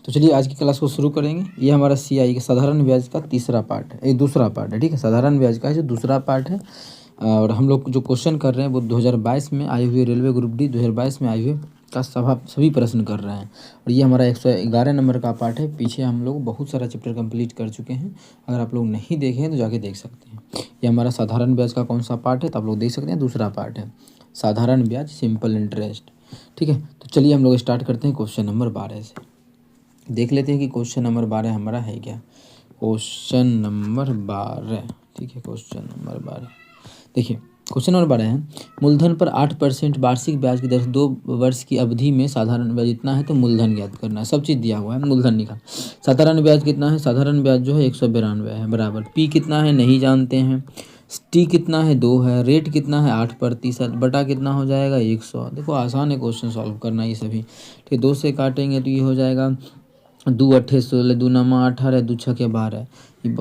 तो चलिए आज की क्लास को शुरू करेंगे। ये हमारा सीआई का साधारण ब्याज का तीसरा पार्ट है, ये दूसरा पार्ट है, ठीक है। साधारण ब्याज का जो दूसरा पार्ट है और हम लोग जो क्वेश्चन कर रहे हैं वो 2022 में आई हुई रेलवे ग्रुप डी 2022 में आई हुई का सभी प्रश्न कर रहे हैं। और ये हमारा 111 नंबर का पार्ट है। पीछे हम लोग बहुत सारा चैप्टर कंप्लीट कर चुके हैं, अगर आप लोग नहीं देखे हैं तो जाके देख सकते हैं। ये हमारा साधारण ब्याज का कौन सा पार्ट है तो आप लोग देख सकते हैं, दूसरा पार्ट है साधारण ब्याज सिंपल इंटरेस्ट, ठीक है। तो चलिए हम लोग स्टार्ट करते हैं क्वेश्चन नंबर 12 से। देख लेते हैं कि क्वेश्चन नंबर 12 हमारा है क्या। क्वेश्चन नंबर 12, ठीक है। क्वेश्चन नंबर 12 देखिए, क्वेश्चन नंबर 12 है, मूलधन पर 8% वार्षिक ब्याज की दर 2 वर्ष की अवधि में साधारण ब्याज इतना है तो मूलधन ज्ञात करना है। सब चीज़ दिया हुआ है, मूलधन निकाल। साधारण ब्याज कितना है, साधारण ब्याज जो है 192 है, बराबर पी कितना है नहीं जानते हैं, टी कितना है 2 है, रेट कितना है 8% बटा कितना हो जाएगा 100। देखो आसान है क्वेश्चन सॉल्व करना ये सभी, ठीक। 2 से काटेंगे तो ये हो जाएगा 2 अट्ठे 16, 2 नमा 18, 2 छके 12। ये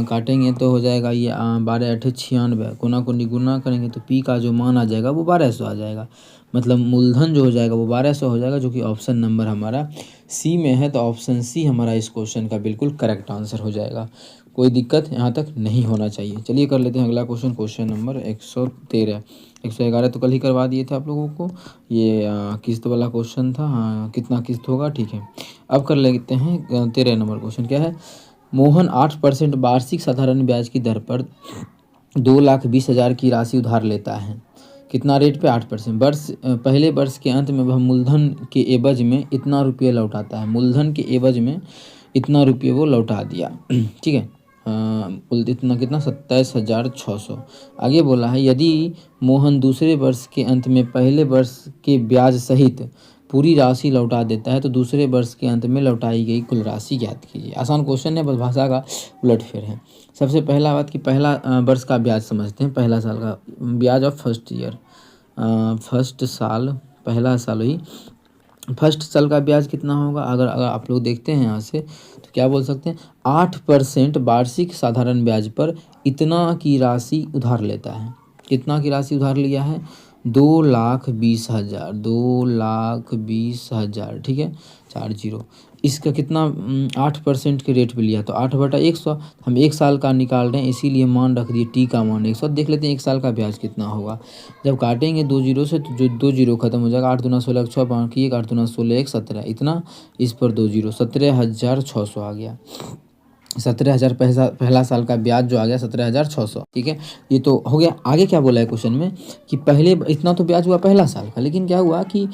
काटेंगे तो हो जाएगा ये 12 अट्ठे 96, कोना को निगुना करेंगे तो पी का जो मान आ जाएगा वो 1200 आ जाएगा। मतलब मूलधन जो हो जाएगा वो 1200 हो जाएगा, जो कि ऑप्शन नंबर हमारा सी में है। तो ऑप्शन सी हमारा इस क्वेश्चन का बिल्कुल करेक्ट आंसर हो जाएगा। कोई दिक्कत यहाँ तक नहीं होना चाहिए। चलिए कर लेते हैं अगला क्वेश्चन, क्वेश्चन नंबर 113। 111 तो कल ही करवा दिए थे आप लोगों को, ये किस्त वाला क्वेश्चन था। हाँ, कितना किस्त होगा, ठीक है। अब कर लेते हैं 13 नंबर क्वेश्चन। क्या है, मोहन 8% वार्षिक साधारण ब्याज की दर पर 2,20,000 की राशि उधार लेता है। कितना रेट पे, 8%। पहले वर्ष के अंत में वह मूलधन के एवज में इतना रुपये लौटाता है। मूलधन के एवज में इतना रुपये वो लौटा दिया, ठीक है। इतना कितना 27,600। आगे बोला है, यदि मोहन दूसरे वर्ष के अंत में पहले वर्ष के ब्याज सहित पूरी राशि लौटा देता है तो दूसरे वर्ष के अंत में लौटाई गई कुल राशि ज्ञात कीजिए। आसान क्वेश्चन है, बस भाषा का उलटफेर है। सबसे पहला बात कि पहला वर्ष का ब्याज समझते हैं, पहला साल का ब्याज ऑफ फर्स्ट ईयर, फर्स्ट साल, पहला साल ही फर्स्ट साल का ब्याज कितना होगा। अगर आप लोग देखते हैं यहाँ से तो क्या बोल सकते हैं, 8% वार्षिक साधारण ब्याज पर इतना की राशि उधार लेता है। कितना की राशि उधार लिया है, 2,20,000, 2,20,000, ठीक है, 40। इसका कितना 8% के रेट पे लिया तो 8/100। हम एक साल का निकाल रहे हैं इसीलिए मान रख दिए, टी का मान 100। देख लेते हैं एक साल का ब्याज कितना होगा। जब काटेंगे 2 जीरो से तो जो 2 जीरो खत्म हो जाएगा, 8 दूना 16, 6 बाकी 1, 8 दूना 16, 1, 17। इतना इस पर 2 जीरो, 17,600 आ गया। 17,000 पहला साल का ब्याज जो आ गया 17,600, ठीक है। ये तो हो गया। आगे क्या बोला है क्वेश्चन में कि पहले इतना तो ब्याज हुआ पहला साल का, लेकिन क्या हुआ कि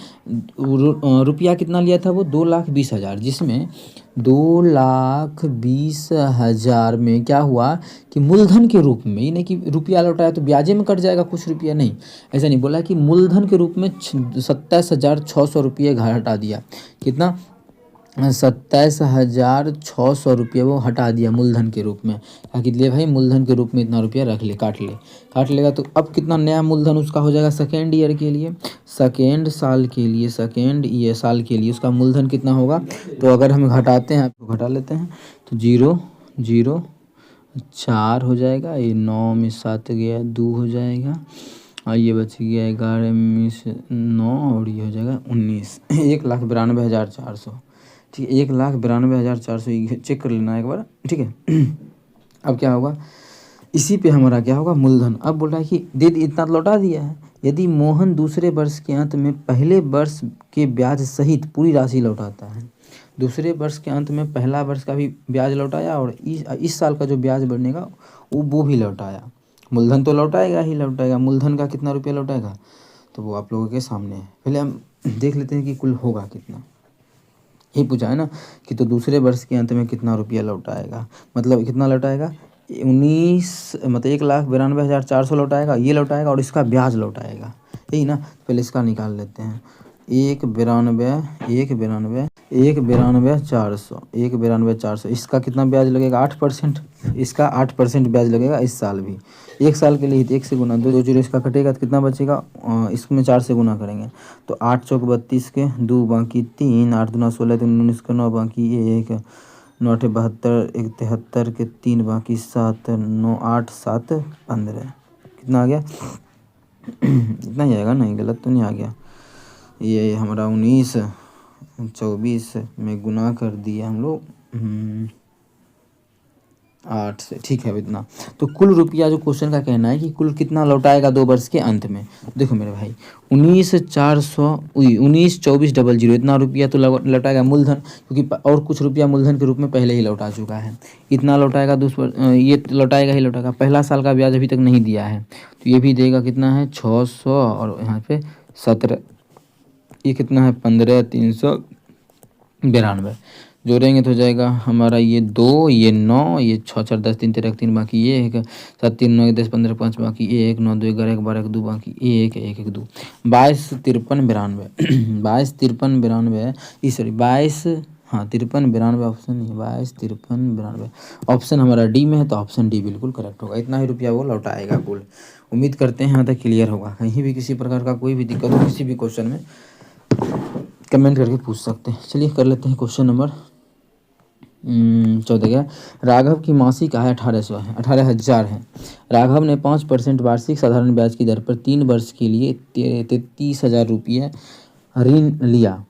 रुपया कितना लिया था वो 2,20,000, जिसमें 2,20,000 में क्या हुआ कि मूलधन के रूप में, ये नहीं कि रुपया लौटाया तो ब्याजे में कट जाएगा कुछ रुपया, नहीं ऐसा नहीं बोला, कि मूलधन के रूप में 27,600 रुपये हटा दिया। कितना, 27,600 रुपये वो हटा दिया मूलधन के रूप में, ताकि ले भाई मूलधन के रूप में इतना रुपया रख ले, काट लेगा। तो अब कितना नया मूलधन उसका हो जाएगा सेकेंड ईयर के लिए, सेकेंड साल के लिए, सेकेंड ईयर साल के लिए उसका मूलधन कितना होगा। तो अगर हम घटाते हैं, आपको घटा लेते हैं तो 0, 0, 4 हो जाएगा, ये 9 में 7 गया 2 हो जाएगा, और ये बच गया 11 में 9 और ये हो जाएगा 19, 1,92,400, ठीक है। 1,92,400 चेक कर लेना एक बार, ठीक है। अब क्या होगा, इसी पे हमारा क्या होगा मूलधन। अब बोल रहा है कि दे इतना लौटा दिया है। यदि मोहन दूसरे वर्ष के अंत में पहले वर्ष के ब्याज सहित पूरी राशि लौटाता है, दूसरे वर्ष के अंत में पहला वर्ष का भी ब्याज लौटाया और इस साल का जो ब्याज बनेगा वो भी लौटाया, मूलधन तो लौटाएगा ही लौटाएगा। मूलधन का कितना रुपया लौटाएगा तो वो आप लोगों के सामने है। पहले हम देख लेते हैं कि कुल होगा कितना। ये पूछा है ना कि तो दूसरे वर्ष के अंत में कितना रुपया लौटाएगा, मतलब कितना लौटाएगा 19, मतलब 1,92,400 लौटाएगा, ये लौटाएगा और इसका ब्याज लौटाएगा, यही ना। पहले इसका निकाल लेते हैं, 1,92,400, इसका कितना ब्याज लगेगा 8%, इसका 8% ब्याज लगेगा इस साल भी। एक साल के लिए तो 1 से गुना 2 जीरो इसका कटेगा तो कितना बचेगा, इसमें 4 से गुना करेंगे तो 8 चौक 32 के 2 बाकी 3, 8 दूना 16, 3 19 के 9 बाकी 1, 9 8 72, 1 73 के 3 बाकी 7, 9 8 7 15, कितना आ गया इतना ही आएगा, नहीं गलत तो नहीं आ गया। ये हमारा 19 24 में गुना कर दिए हम लोग 8 से, ठीक है अब इतना। तो कुल रुपया जो क्वेश्चन का कहना है कि कुल कितना लौटाएगा 2 वर्ष के अंत में। देखो मेरे भाई 19,24,00 इतना रुपया तो लौटाएगा मूलधन, क्योंकि और कुछ रुपया मूलधन के रूप में पहले ही लौटा चुका है। इतना लौटाएगा ये लौटाएगा ही लौटाएगा। पहला साल का ब्याज अभी तक नहीं दिया है, तो ये भी देगा कितना है 600 और यहाँ पे 17, ये कितना है 15,392 जोड़ेंगे तो हो जाएगा हमारा ये 2, ये 9, ये 6 4 10 3 13 3 बाकी ये 1 7 3 9 10 15 5 बाकी ये 1 9 2 11 1 12 1 2 बाकी 1 1 1 2 22 53 92 22 53 92 सॉरी 22 हाँ 53 92 ऑप्शन नहीं है, 22 53 92 ऑप्शन हमारा डी में है, तो ऑप्शन डी बिल्कुल करेक्ट होगा। इतना ही रुपया वो लौटाएगा कुल। उम्मीद करते हैं यहाँ तक क्लियर होगा। कहीं भी किसी प्रकार का कोई भी दिक्कत हो किसी भी क्वेश्चन में कमेंट करके पूछ सकते हैं। चलिए कर लेते हैं क्वेश्चन नंबर 14। राघव की मासिक आय 18,000 है। राघव ने 5% वार्षिक साधारण ब्याज की दर पर 3 वर्ष के लिए 33,000 रुपये ऋण लिया।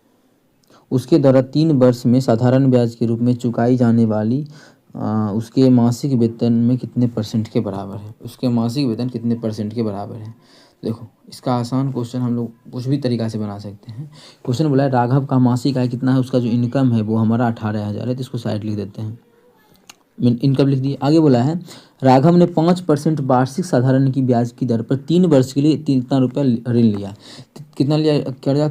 उसके द्वारा 3 वर्ष में साधारण ब्याज के रूप में चुकाई जाने वाली उसके मासिक वेतन में कितने परसेंट के बराबर है। उसके मासिक वेतन कितने परसेंट के बराबर है। देखो इसका आसान क्वेश्चन हम लोग कुछ भी तरीका से बना सकते हैं। क्वेश्चन बोला है राघव का मासिक आय कितना है, उसका जो इनकम है वो हमारा 18,000 है, तो इसको साइड लिख देते हैं, इनकम लिख दिए। आगे बोला है राघव ने 5% वार्षिक साधारण की ब्याज की दर पर 3 वर्ष के लिए कितना रुपया ऋण लिया। कितना लिया, क्या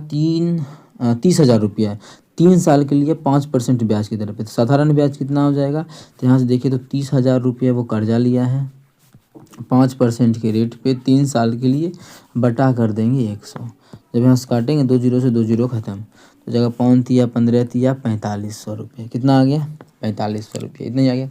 30,000 रुपया 3 साल के लिए 5% ब्याज की दर पे। तो साधारण ब्याज कितना हो जाएगा, तो यहाँ से देखिए तो 30,000 रुपये वो कर्जा लिया है 5% के रेट पे 3 साल के लिए, बटा कर देंगे 100। जब यहाँ से काटेंगे 2 जीरो से 2 जीरो खत्म, तो जगह 5 या 15 या 4500 रुपये। कितना आ गया 4500 रुपये, इतना ही आ गया।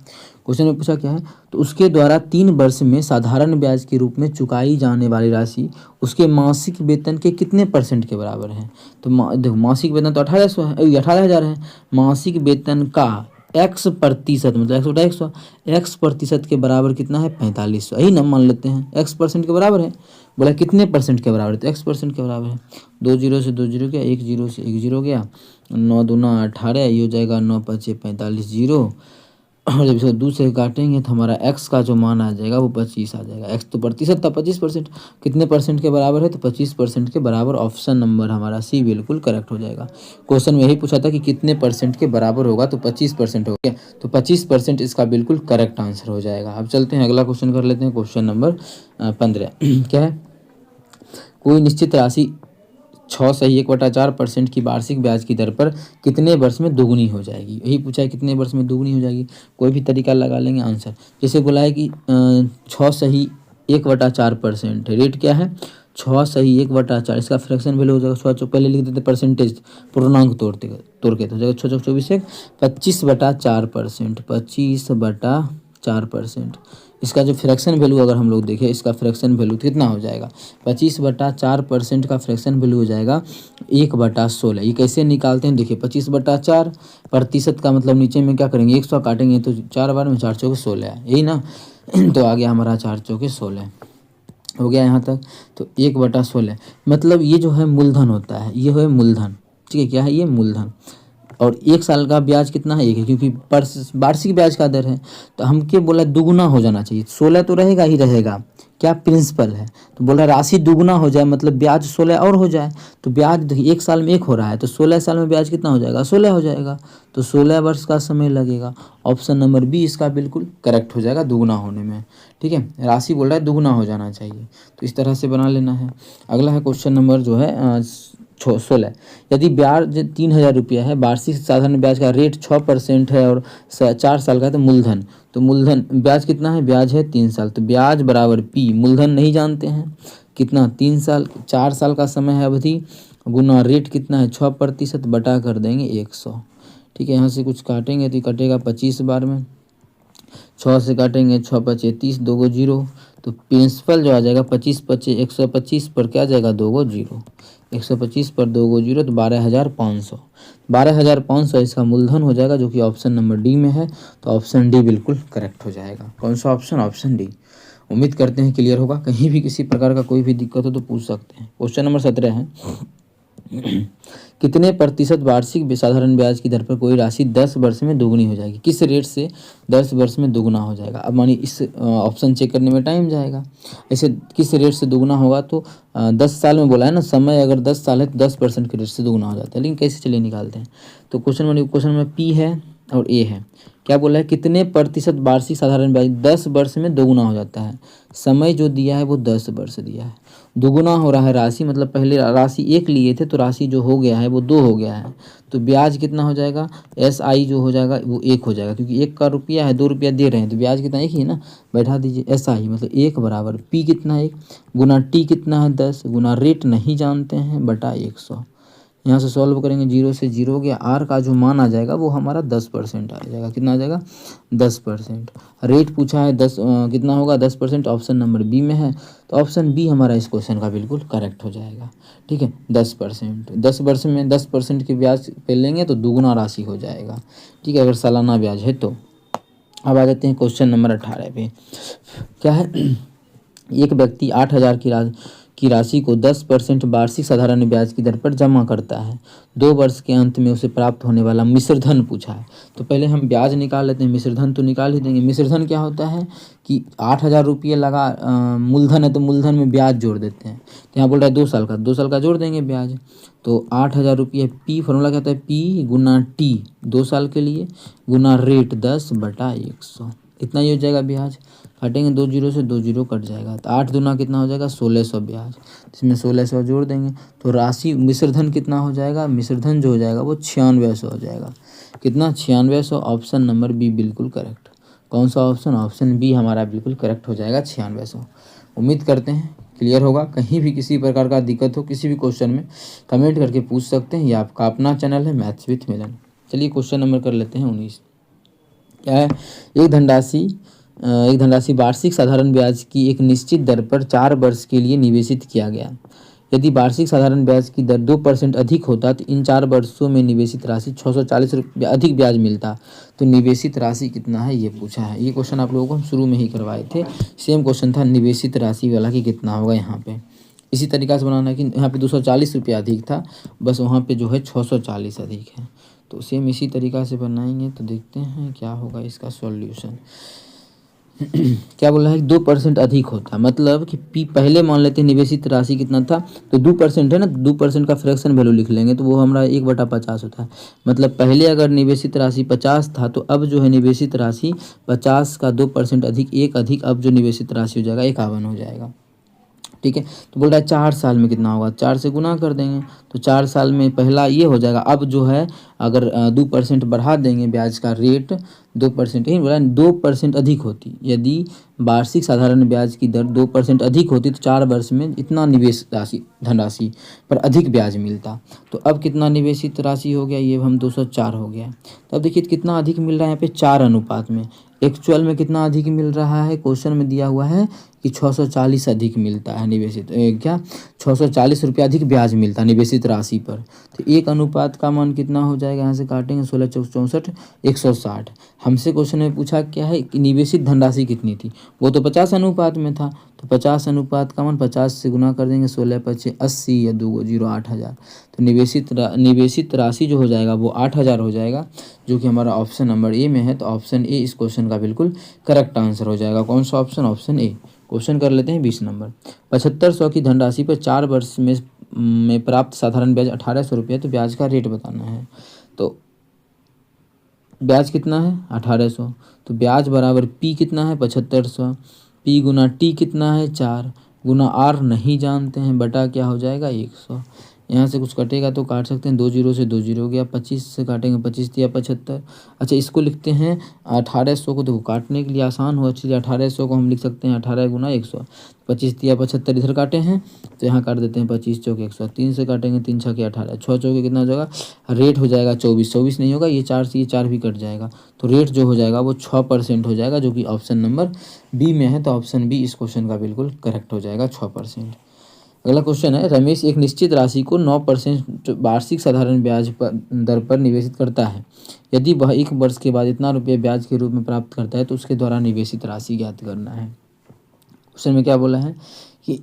क्वेश्चन में पूछा क्या है, तो उसके द्वारा 3 वर्ष में साधारण ब्याज के रूप में चुकाई जाने वाली राशि उसके मासिक वेतन के कितने परसेंट के बराबर है। तो देखो मासिक वेतन तो 18,000 है, मासिक वेतन का x प्रतिशत मतलब 100 प्रतिशत के बराबर कितना है 4500, यही ना मान लेते हैं x% के बराबर है। बोला कितने परसेंट के बराबर है, तो x% के बराबर है। 2 जीरो से 2 जीरो गया, 1 जीरो से 1 जीरो गया, 9 दूना 18, ये हो जाएगा 9 5 45 जीरो। और जब इसको 2 से काटेंगे तो हमारा x का जो मान आ जाएगा वो 25 आ जाएगा। x तो प्रतिशत था 25%, कितने परसेंट के बराबर है, तो 25% के बराबर। ऑप्शन नंबर हमारा सी बिल्कुल करेक्ट हो जाएगा। क्वेश्चन में यही पूछा था कि कितने परसेंट के बराबर होगा, तो 25% हो गया, तो 25% इसका बिल्कुल करेक्ट आंसर हो जाएगा। अब चलते हैं अगला क्वेश्चन कर लेते हैं, क्वेश्चन नंबर 15। क्या है, कोई निश्चित राशि 6 सही 1/4% की वार्षिक ब्याज की दर पर कितने वर्ष में दोगुनी हो जाएगी। यही पूछा है कितने वर्ष में दोगुनी हो जाएगी, कोई भी तरीका लगा लेंगे आंसर। जैसे बोला है कि 6 सही 1/4% है, रेट क्या है 6 सही 1/4, इसका फ्रैक्शन वैल्यू हो जाएगा 6 पहले लिख देते परसेंटेज पूर्णांक तोड़ के, तो जगह 6 24 25/4%, 25/4%। इसका जो फ्रैक्शन वैल्यू अगर हम लोग देखें, इसका फ्रैक्शन वैल्यू कितना हो जाएगा 25/4% का फ्रैक्शन वैल्यू हो जाएगा 1/16। ये कैसे निकालते हैं, देखिए 25/4 प्रतिशत का मतलब नीचे में क्या करेंगे 100 काटेंगे तो 4 बार में 4 चौके 16 है, यही ना। तो आ गया हमारा 4 चौके 16 हो गया यहाँ तक। तो 1/16 मतलब ये जो है मूलधन होता है, ये है मूलधन, ठीक है। क्या है ये मूलधन, और 1 साल का ब्याज कितना है 1 है, क्योंकि वार्षिक ब्याज का दर है। तो हमके बोला दुगुना हो जाना चाहिए, 16 तो रहेगा ही रहेगा, क्या प्रिंसिपल है। तो बोला राशि दुगुना हो जाए मतलब ब्याज 16 और हो जाए। तो ब्याज देखिए 1 साल में 1 हो रहा है, तो 16 साल में ब्याज कितना हो जाएगा 16 हो जाएगा, तो 16 वर्ष का समय लगेगा। ऑप्शन नंबर बी इसका बिल्कुल करेक्ट हो जाएगा दुगुना होने में, ठीक है। राशि बोल रहा है दुगुना हो जाना चाहिए, तो इस तरह से बना लेना है। अगला है क्वेश्चन नंबर जो है 16। यदि ब्याज 3,000 रुपया है, वार्षिक साधारण ब्याज का रेट 6% है और 4 साल का है, तो मूलधन ब्याज कितना है, ब्याज है 3 साल, तो ब्याज बराबर पी, मूलधन नहीं जानते हैं कितना 3 साल, 4 साल का समय है अवधि, गुना रेट कितना है 6% बटा कर देंगे 100, ठीक है। यहाँ से कुछ काटेंगे तो कटेगा 25 बार में, 6 से काटेंगे 6 5 30, 2 गो 0, तो प्रिंसिपल जो आ जाएगा 25 25 125 पर क्या जाएगा 2 गो 0, 125 पर 2 गो 0, तो 12,500, 12,500 इसका मूलधन हो जाएगा, जो कि ऑप्शन नंबर डी में है। तो ऑप्शन डी बिल्कुल करेक्ट हो जाएगा। कौन सा ऑप्शन, ऑप्शन डी। उम्मीद करते हैं क्लियर होगा। कहीं भी किसी प्रकार का कोई भी दिक्कत हो तो पूछ सकते हैं। क्वेश्चन नंबर 17 है कितने प्रतिशत वार्षिक साधारण ब्याज की दर पर कोई राशि 10 वर्ष में दोगुनी हो जाएगी, किस रेट से 10 वर्ष में दोगुना हो जाएगा। अब मानिए इस ऑप्शन चेक करने में टाइम जाएगा, ऐसे किस रेट से दोगुना होगा तो 10 साल में बोला है ना, समय अगर 10 साल है तो 10% के रेट से दोगुना हो जाता है। लेकिन कैसे चलिए निकालते हैं। तो क्वेश्चन में पी है और ए है, क्या बोला है कितने प्रतिशत वार्षिक साधारण ब्याज 10 वर्ष में दोगुना हो जाता है। समय जो दिया है वो 10 वर्ष दिया है, दोगुना हो रहा है राशि, मतलब पहले राशि 1 लिए थे तो राशि जो हो गया है वो 2 हो गया है, तो ब्याज कितना हो जाएगा, एस आई जो हो जाएगा वो 1 हो जाएगा, क्योंकि 1 का रुपया है 2 रुपया दे रहे हैं तो ब्याज कितना 1 ही है ना, बैठा दीजिए एस आई मतलब 1 बराबर पी कितना 1 गुना टी कितना है 10 गुना रेट नहीं जानते हैं बटा 100। यहाँ से सॉल्व करेंगे, 0 से 0 हो गया, आर का जो मान आ जाएगा वो हमारा 10% आ जाएगा। कितना आ जाएगा 10%। रेट पूछा है 10 कितना होगा 10%, ऑप्शन नंबर बी में है, तो ऑप्शन बी हमारा इस क्वेश्चन का बिल्कुल करेक्ट हो जाएगा। ठीक है 10%, 10 वर्ष में 10% के ब्याज पे लेंगे तो दुगुना राशि हो जाएगा। ठीक है, अगर सालाना ब्याज है तो। अब आ जाते हैं क्वेश्चन नंबर 18 पे। क्या है, एक व्यक्ति 8,000 की राशि को 10% वार्षिक साधारण ब्याज की दर पर जमा करता है। 2 वर्ष के अंत में उसे प्राप्त होने वाला मिश्र धन पूछा है। तो पहले हम ब्याज निकाल लेते हैं, मिश्र धन तो निकाल ही देंगे। मिश्र धन क्या होता है कि 8,000 रुपये लगा, मूलधन है तो मूलधन में ब्याज जोड़ देते हैं। तो यहाँ बोल रहा है 2 साल का जोड़ देंगे ब्याज। तो 8,000 रुपये पी, फॉर्मूला क्या होता है पी गुना टी 2 साल के लिए गुना रेट 10 बटा 100, इतना ही हो जाएगा ब्याज। काटेंगे 2 जीरो से 2 जीरो कट जाएगा, तो 8 दूना कितना हो जाएगा 1600 ब्याज, इसमें 1600 जोड़ देंगे तो राशि मिश्रधन कितना हो जाएगा, मिश्रधन जो हो जाएगा वो 9600 हो जाएगा। कितना 9600, ऑप्शन नंबर बी बिल्कुल करेक्ट। कौन सा ऑप्शन, ऑप्शन बी हमारा बिल्कुल करेक्ट हो जाएगा 9600। उम्मीद करते हैं क्लियर होगा। कहीं भी किसी प्रकार का दिक्कत हो किसी भी क्वेश्चन में कमेंट करके पूछ सकते हैं। ये आपका अपना चैनल है मैथ्स विथ मिलन। चलिए क्वेश्चन नंबर कर लेते हैं 19। क्या है, एक धनराशि वार्षिक साधारण ब्याज की एक निश्चित दर पर 4 वर्ष के लिए निवेशित किया गया। यदि वार्षिक साधारण ब्याज की दर 2% अधिक होता तो इन 4 वर्षों में निवेशित राशि 640 रुपये अधिक ब्याज मिलता। तो निवेशित राशि कितना है ये पूछा है। ये क्वेश्चन आप लोगों को हम शुरू में ही करवाए थे, सेम क्वेश्चन था निवेशित राशि वाला कि कितना होगा यहाँ पे। इसी तरीक़ा से बनाना है कि यहाँ पे 240 रुपया अधिक था, बस वहाँ पे जो है 640 अधिक है। तो सेम इसी तरीक़ा से बनाएंगे तो देखते हैं क्या होगा इसका सॉल्यूशन। क्या बोला है 2% अधिक होता, मतलब कि पी पहले मान लेते हैं निवेशित राशि कितना था, तो 2% है ना, 2% का फ्रैक्शन वैल्यू लिख लेंगे तो वो हमारा 1/50 होता है। मतलब पहले अगर निवेशित राशि 50 था तो अब जो है निवेशित राशि 50 का 2% अधिक 1 अधिक, अब जो निवेशित राशि हो जाएगा 51 हो जाएगा। ठीक है, तो बोल रहा है 4 साल में कितना होगा, 4 से गुना कर देंगे तो 4 साल में पहला ये हो जाएगा। अब जो है अगर 2% बढ़ा देंगे ब्याज का रेट, 2% ही बोला 2% अधिक होती, यदि वार्षिक साधारण ब्याज की दर 2% अधिक होती तो 4 वर्ष में इतना निवेश राशि धनराशि पर अधिक ब्याज मिलता। तो अब कितना निवेशित राशि हो गया, ये हम 204 हो गया। तो अब देखिए कितना अधिक मिल रहा है यहाँ पे 4 अनुपात में। एक्चुअल में कितना अधिक मिल रहा है, क्वेश्चन में दिया हुआ है कि 640 अधिक मिलता है निवेशित, क्या 640 रुपये अधिक ब्याज मिलता है निवेशित राशि पर। तो 1 अनुपात का मान कितना हो जाएगा, यहाँ से काटेंगे 16 चौक 64 160। हमसे क्वेश्चन में पूछा क्या है कि निवेशित धनराशि कितनी थी, वो तो 50 अनुपात में था, तो 50 अनुपात का मान 50 से गुना कर देंगे, 16 5 80 या 2 0 8000। तो निवेशित राशि जो हो जाएगा वो 8000 हो जाएगा, जो कि हमारा ऑप्शन नंबर ए में है। तो ऑप्शन ए इस क्वेश्चन का बिल्कुल करेक्ट आंसर हो जाएगा। कौन सा ऑप्शन, ऑप्शन ए। क्वेश्चन कर लेते हैं 20 नंबर। 7500 की धनराशि पर 4 वर्ष में प्राप्त साधारण ब्याज 1800 रुपये, तो ब्याज का रेट बताना है। तो ब्याज कितना है 1800, तो ब्याज बराबर पी कितना है 7500, पी गुना टी कितना है 4 गुना आर नहीं जानते हैं बटा क्या हो जाएगा 100। यहाँ से कुछ कटेगा तो काट सकते हैं, 2 जीरो से 2 जीरो हो गया, 25 से काटेंगे 25 दिया 75। अच्छा इसको लिखते हैं 1800 को, देखो काटने के लिए आसान हो, चलिए 1800 को हम लिख सकते हैं 18 गुना 100। 25 दिया 75 इधर काटे हैं तो यहाँ काट देते हैं 25 चौक 100, 3 से काटेंगे 3 छः 18, 6 चौके कितना हो जाएगा, रेट हो जाएगा 24, 24 नहीं होगा, ये 4 से ये 4 भी कट जाएगा, तो रेट जो हो जाएगा वो 6% हो जाएगा, जो कि ऑप्शन नंबर बी में है। तो ऑप्शन बी इस क्वेश्चन का बिल्कुल करेक्ट हो जाएगा 6%। अगला क्वेश्चन है, रमेश एक निश्चित राशि को 9% वार्षिक साधारण ब्याज पर दर पर निवेशित करता है। यदि वह 1 वर्ष के बाद इतना रुपये ब्याज के रूप में प्राप्त करता है तो उसके द्वारा निवेशित राशि ज्ञात करना है। क्वेश्चन में क्या बोला है कि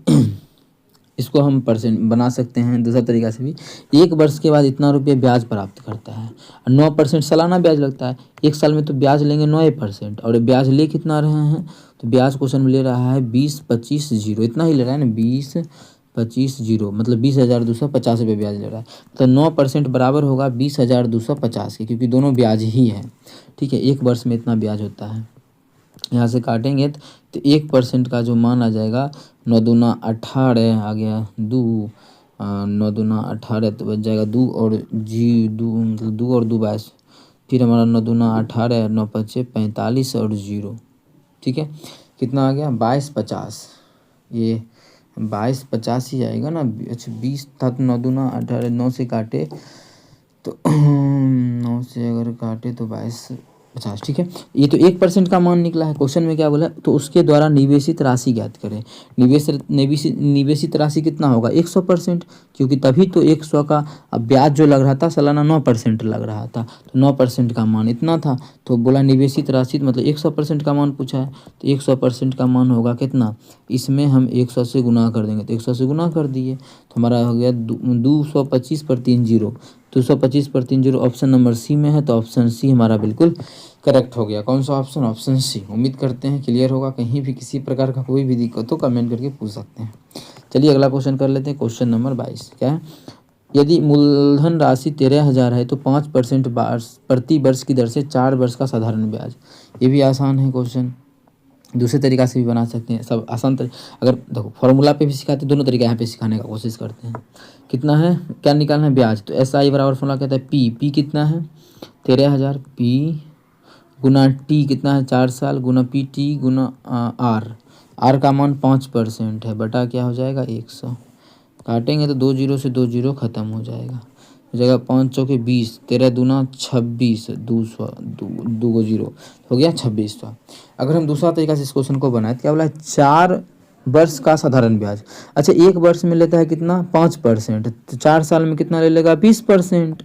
इसको हम परसेंट बना सकते हैं दूसरा तरीका से भी। 1 वर्ष के बाद इतना रुपये ब्याज प्राप्त करता है और 9% सालाना ब्याज लगता है। 1 साल में तो ब्याज लेंगे 9% और ब्याज ले कितना रहे हैं, तो ब्याज क्वेश्चन में ले रहा है 20-25-0, इतना ही ले रहा है ना, 20-25-0 मतलब 20,250 रुपये ब्याज ले रहा है। तो 9% बराबर होगा 20,250 के, क्योंकि दोनों ब्याज ही है। ठीक है, 1 वर्ष में इतना ब्याज होता है। यहाँ से काटेंगे तो 1% का जो मान आ जाएगा 9 दूना 18 आ गया 2, 9 दूना 18 तो बच जाएगा 2 और जी 2 मतलब 2 और 2 22, फिर हमारा 9 दूना 18, 9 पचे 45 और 0। ठीक है, कितना आ गया 2250, ये 2250 ही आएगा ना। अच्छा 20 था तो 9 दूना 18, 9 से काटे तो 9 से अगर काटे तो 2250। ठीक है, ये तो 1% का मान निकला है। क्वेश्चन में क्या बोला, तो उसके द्वारा निवेशित राशि ज्ञात करें। निवेशित राशि कितना होगा 100%, क्योंकि तभी तो 100 का अब ब्याज जो लग रहा था सालाना 9% लग रहा था, तो 9% का मान इतना था। तो बोला निवेशित राशि मतलब 100% का मान पूछा है, तो 100% का मान होगा कितना, इसमें हम 100 से गुना कर देंगे, तो 100 से गुना कर दिए तो हमारा हो गया 225 पर 3 0, 225 पर 3 0 ऑप्शन नंबर सी में है। तो ऑप्शन सी हमारा बिल्कुल करेक्ट हो गया। कौन सा ऑप्शन, ऑप्शन सी। उम्मीद करते हैं क्लियर होगा। कहीं भी किसी प्रकार का कोई भी दिक्कत हो कमेंट करके पूछ सकते हैं। चलिए अगला क्वेश्चन कर लेते हैं। क्वेश्चन नंबर 22 क्या है, यदि मूलधन राशि 13,000 है तो 5% प्रति वर्ष की दर से 4 वर्ष का साधारण ब्याज। ये भी आसान है क्वेश्चन, दूसरे तरीका से भी बना सकते हैं, सब आसान अगर देखो फॉर्मूला पे भी सिखाते, दोनों तरीका यहाँ पे सिखाने का कोशिश करते हैं। कितना है, क्या निकालना है ब्याज, तो SI बराबर फॉर्मूला कहता है पी कितना है 13,000, पी गुना टी कितना है 4 साल, गुना PT गुना आर का मान 5% है, बटा क्या हो जाएगा 100। काटेंगे तो 2 0 से 2 0 खत्म हो जाएगा, हो जाएगा 5 चौके 20, 13 दूना 26, 200 2 0 हो गया 2600। अगर हम दूसरा तरीका से इस क्वेश्चन को बनाए तो क्या बोला है 4 वर्ष का साधारण ब्याज। अच्छा 1 वर्ष में लेता है कितना 5%, तो 4 साल में कितना ले लेगा 20%,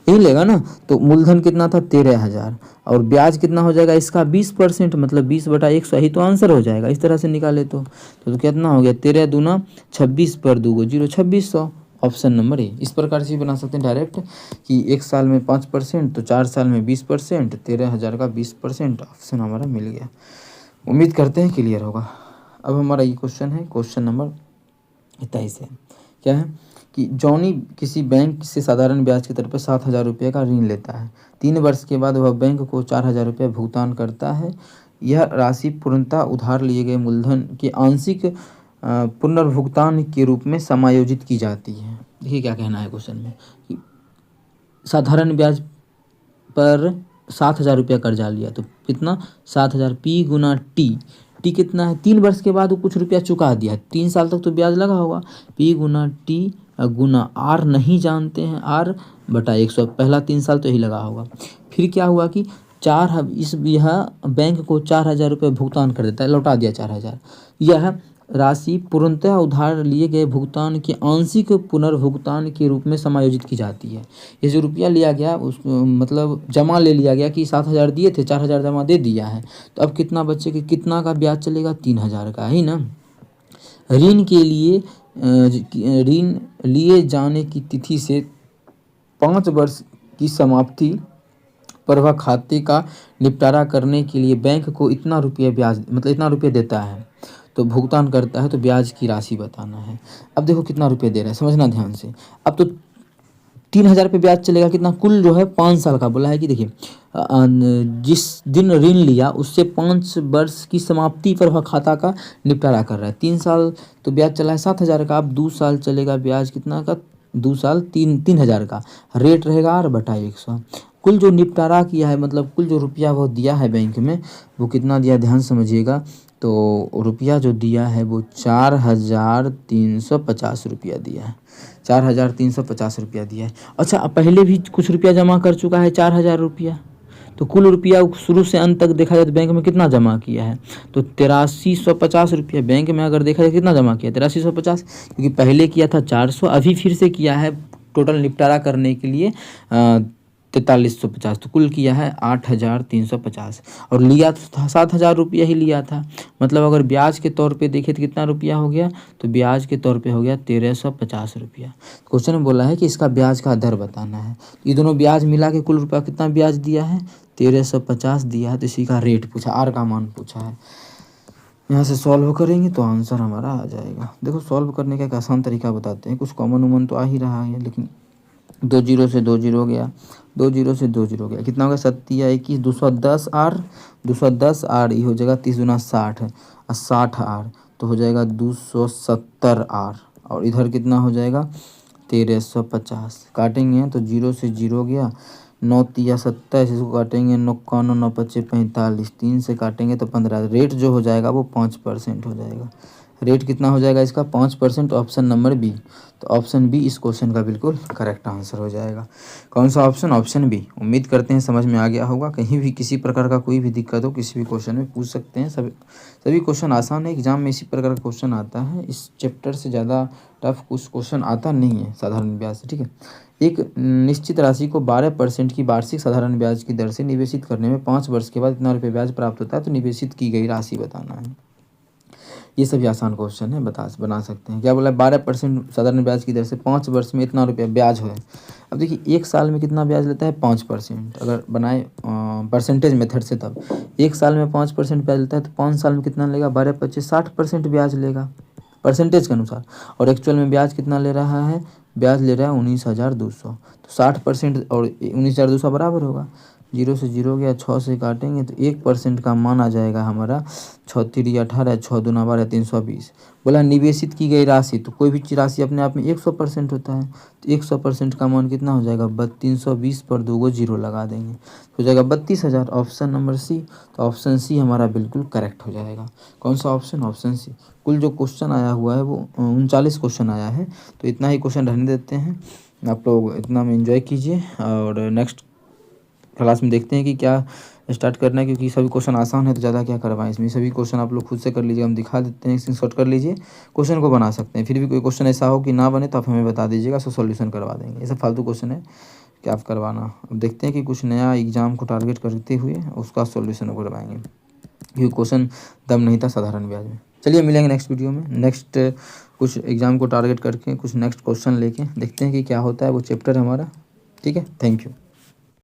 यही लेगा ना। तो मूलधन कितना था 13,000 और ब्याज कितना हो जाएगा इसका 20%, मतलब 20/100 ही तो आंसर हो जाएगा। इस तरह से निकाले तो कितना हो गया 13 दूना 26 पर 2 0 2600, ऑप्शन नंबर ए। इस प्रकार से बना सकते हैं डायरेक्ट कि 1 साल में 5% तो 4 साल में 20%, 13,000 का 20%, ऑप्शन हमारा मिल गया। उम्मीद करते हैं क्लियर होगा। अब हमारा ये क्वेश्चन है, क्वेश्चन नंबर 23 है। क्या है कि जॉनी किसी बैंक से साधारण ब्याज के तौर पर 7,000 रुपये का ऋण लेता है। 3 वर्ष के बाद वह बैंक को 4,000 रुपये भुगतान करता है। यह राशि पूर्णतः उधार लिए गए मूलधन के आंशिक पुनर्भुगतान के रूप में समायोजित की जाती है। देखिए क्या कहना है क्वेश्चन में कि साधारण ब्याज पर 7,000 रुपया कर्जा लिया, तो कितना 7,000 पी गुना टी कितना है 3 वर्ष के बाद वो कुछ रुपया चुका दिया, 3 साल तक तो ब्याज लगा होगा। पी गुना टी गुना आर नहीं जानते हैं, आर बटा 100, पहला 3 साल तो यही लगा होगा। फिर क्या हुआ कि यह बैंक को 4,000 रुपये भुगतान कर देता है, लौटा दिया 4,000। यह राशि पूर्णतः उधार लिए गए भुगतान के आंशिक पुनर्भुगतान के रूप में समायोजित की जाती है। ये जो रुपया लिया गया उस मतलब जमा ले लिया गया कि 7,000 दिए थे, 4,000 जमा दे दिया है, तो अब कितना बच्चे कि कितना का ब्याज चलेगा 3,000 का ही ना। ऋण के लिए ऋण लिए जाने की तिथि से 5 वर्ष की समाप्ति पर वह खाते का निपटारा करने के लिए बैंक को इतना रुपये ब्याज मतलब इतना रुपये देता है, तो भुगतान करता है, तो ब्याज की राशि बताना है। अब देखो कितना रुपये दे रहा है, समझना ध्यान से। अब तो 3,000 पे ब्याज चलेगा, कितना कुल जो है 5 साल का बोला है कि देखिए जिस दिन ऋण लिया उससे 5 वर्ष की समाप्ति पर वह खाता का निपटारा कर रहा है। 3 साल तो ब्याज चला है 7,000 का, अब 2 साल चलेगा ब्याज कितना का 2 साल 3,000 का, रेट रहेगा R बटा 100। कुल जो निपटारा किया है मतलब कुल जो रुपया वो दिया है बैंक में वो कितना दिया ध्यान समझिएगा, तो रुपया जो दिया है वो 4,350 रुपया दिया है, 4,350 रुपया दिया है। अच्छा पहले भी कुछ रुपया जमा कर चुका है 4,000 रुपया, तो कुल रुपया शुरू से अंत तक देखा जाए तो बैंक में कितना जमा किया है, तो 8,350 रुपया बैंक में अगर देखा जाए कितना जमा किया 8,350, क्योंकि पहले किया था 400, अभी फिर से किया है टोटल निपटारा करने के लिए 4350, तो कुल किया है 8350 और लिया तो था 7000 रुपया ही लिया था। मतलब अगर ब्याज के तौर पे देखें तो कितना रुपया हो गया, तो ब्याज के तौर पे हो गया 1350 रुपया। क्वेश्चन में बोला है कि इसका ब्याज का दर बताना है। ये दोनों ब्याज मिला के कुल रुपया कितना ब्याज दिया है, 1350 दिया है। तो इसी का रेट पूछा, आर का मान पूछा है। यहाँ से सॉल्व करेंगे तो आंसर हमारा आ जाएगा। देखो सॉल्व करने का एक आसान तरीका बताते हैं। कुछ कॉमन उमन तो आ ही रहा है, लेकिन 2 जीरो से 2 जीरो गया, 2 जीरो से 2 जीरो गया, कितना हो गया 7 21 210 आर, 210 आर ये हो जाएगा 30 दूना 60 और 60 आर तो हो जाएगा 270 आर। और इधर कितना हो जाएगा 1350। काटेंगे तो 0 से 0 गया, 9 तिया 27, इसको काटेंगे 9 9 9 पच्चे 45, 3 से काटेंगे तो 15। रेट जो हो जाएगा वो 5% हो जाएगा। रेट कितना हो जाएगा इसका 5%, ऑप्शन नंबर बी। तो ऑप्शन बी इस क्वेश्चन का बिल्कुल करेक्ट आंसर हो जाएगा। कौन सा ऑप्शन, ऑप्शन बी। उम्मीद करते हैं समझ में आ गया होगा। कहीं भी किसी प्रकार का कोई भी दिक्कत हो किसी भी क्वेश्चन में पूछ सकते हैं। सभी क्वेश्चन आसान है, एग्जाम में इसी प्रकार का क्वेश्चन आता है। इस चैप्टर से ज़्यादा टफ कुछ क्वेश्चन आता नहीं है साधारण ब्याज से, ठीक है। एक निश्चित राशि को 12% की वार्षिक साधारण ब्याज की दर से निवेशित करने में 5 वर्ष के बाद इतना रुपये ब्याज प्राप्त होता है, तो निवेशित की गई राशि बताना है। ये सभी आसान क्वेश्चन है, बना सकते हैं। क्या बोला है 12% साधारण ब्याज की दर से 5 वर्ष में इतना रुपया ब्याज है। अब देखिए 1 साल में कितना ब्याज लेता है 5%, अगर बनाए परसेंटेज मेथड से तब 1 साल में 5% ब्याज लेता है तो 5 साल में कितना लेगा 12 25 60% ब्याज लेगा परसेंटेज के अनुसार। और एक्चुअल में ब्याज कितना ले रहा है, ब्याज ले रहा है 19,200। तो 60% और 19,200 बराबर होगा। 0 से 0 गया, 6 से काटेंगे तो 1% का मान आ जाएगा हमारा 6 3 18, 6 दूना 12 320। बोला निवेशित की गई राशि, तो कोई भी राशि अपने आप में 100% होता है। तो 100% का मान कितना हो जाएगा 320 पर 2 गो जीरो लगा देंगे, हो जाएगा 32,000। Option number C. तो ऑप्शन सी हमारा बिल्कुल करेक्ट हो जाएगा। कौन सा ऑप्शन, ऑप्शन सी। कुल जो क्वेश्चन आया हुआ है वो 39 क्वेश्चन आया है। तो इतना ही क्वेश्चन रहने देते हैं। आप लोग इतना में एंजॉय कीजिए और नेक्स्ट क्लास में देखते हैं कि क्या स्टार्ट करना है, क्योंकि सभी क्वेश्चन आसान है तो ज़्यादा क्या करवाएं इसमें। सभी क्वेश्चन आप लोग खुद से कर लीजिए, हम दिखा देते हैं, स्क्रीनशॉट कर लीजिए, क्वेश्चन को बना सकते हैं। फिर भी कोई क्वेश्चन ऐसा हो कि ना बने तो आप हमें बता दीजिएगा, सो सॉल्यूशन करवा देंगे। ये सब फालतू क्वेश्चन है कि आप करवाना। अब देखते हैं कि कुछ नया एग्जाम को टारगेट करते हुए उसका सॉल्यूशन करवाएंगे, क्योंकि क्वेश्चन दम नहीं था साधारण ब्याज में। चलिए मिलेंगे नेक्स्ट वीडियो में। नेक्स्ट कुछ एग्जाम को टारगेट करके कुछ नेक्स्ट क्वेश्चन लेके देखते हैं कि क्या होता है वो चैप्टर हमारा। ठीक है, थैंक यू।